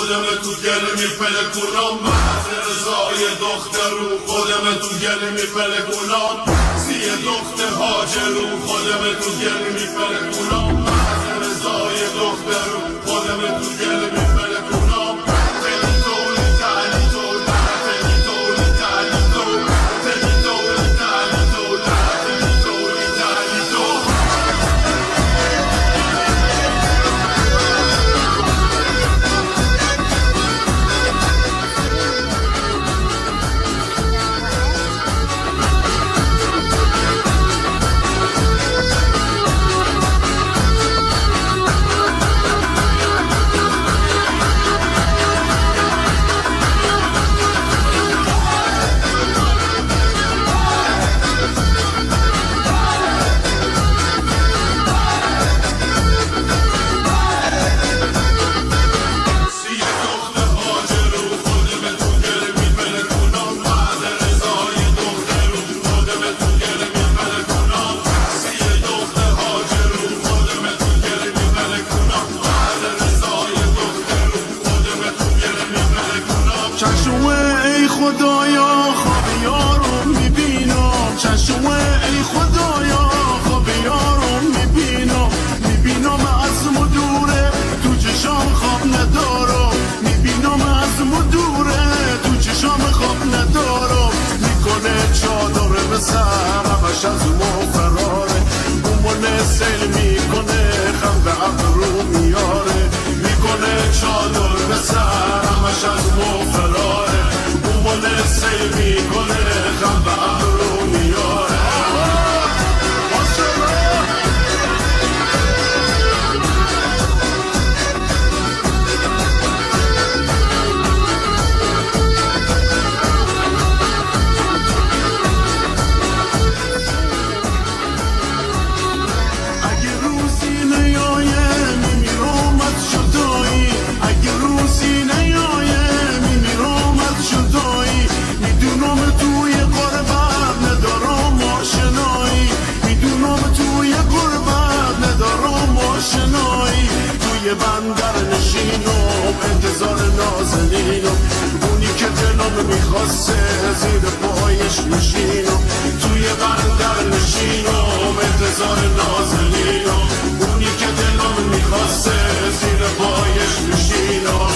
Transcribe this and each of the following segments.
خودم تو گل میپلکونم بعد رضای دخترو خودم تو گل میپلکونم سی دختر هاجرو خودم تو گل میپلکونم بعد رضای دخترو خودم تو گل میپلکونم تلی تولی تلی تول تلی تولی تلی تول تلی تولی تلی تول تلی تولی تلی تول ای خدایا خواب یارو میبینم چشم ای خدایا خواب یارو میبینم از مدوره تو چشام خواب ندارم میبینم از مدوره تو چشام خواب ندارم میکنه چادر به سر همش از ما فراره بومونه سیل میکنه خم به ابرو میاره میکنه چادر به سر همش از ما فراره سیل میکنه خم به ابرو میاره اگه روزی نیایه میمیرم از جدایی اگه روزی نیایه میمیرم از جدایی میدونم توی غربت ندارم آشنایی میدونم توی غربت ندارم آشنایی توی بندر نشینم انتظار نازنینم اونی که دلم میخواسته زیر پایش میشینم توی بندر نشینم انتظار نازنینم اونی که دلم میخواسته زیر پایش میشینم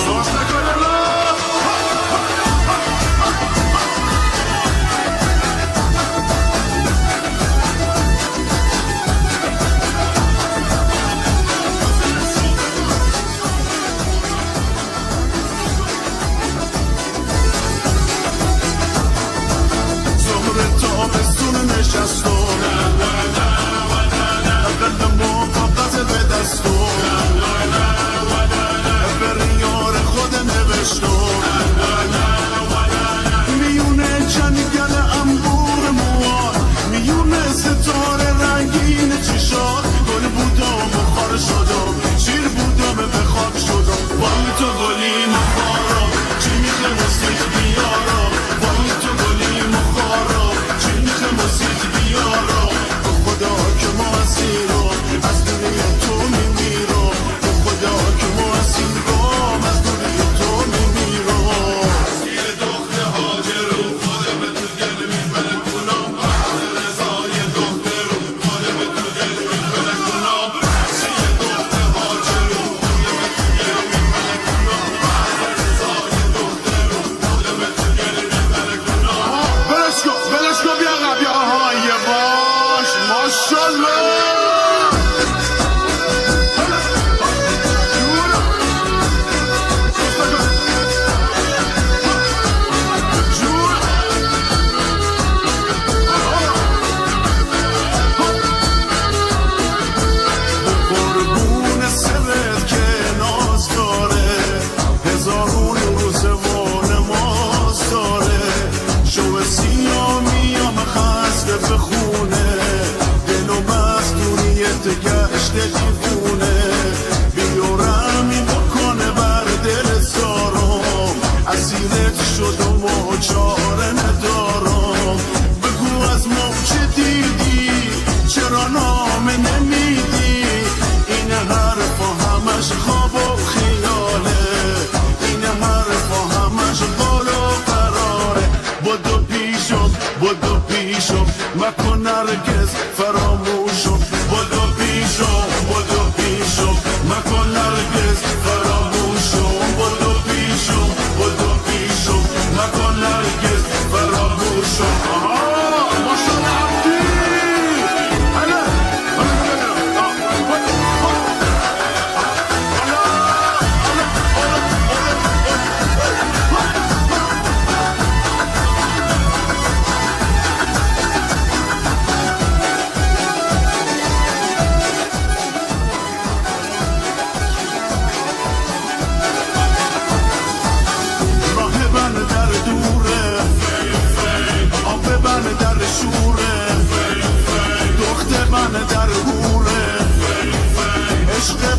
نشستم قلب ما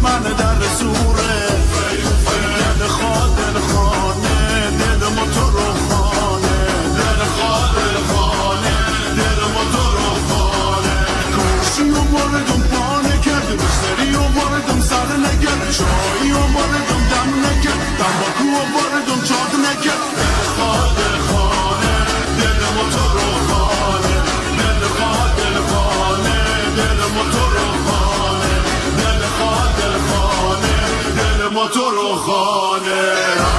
من در زوره دل خواد دل خانه دل موتور و خانه دل خواد دل خانه دل موتور و خانه کشی و باردم پانه کرد مشتری و باردم سر نکرد چایی و باردم دم نکرد تنباکو و باردم چاد نکرد دل خواد دل خانه دل موتور و خانه دل خواد دل خانه دل موتور و خانه دل خواد دل خانه دل موتور و خانه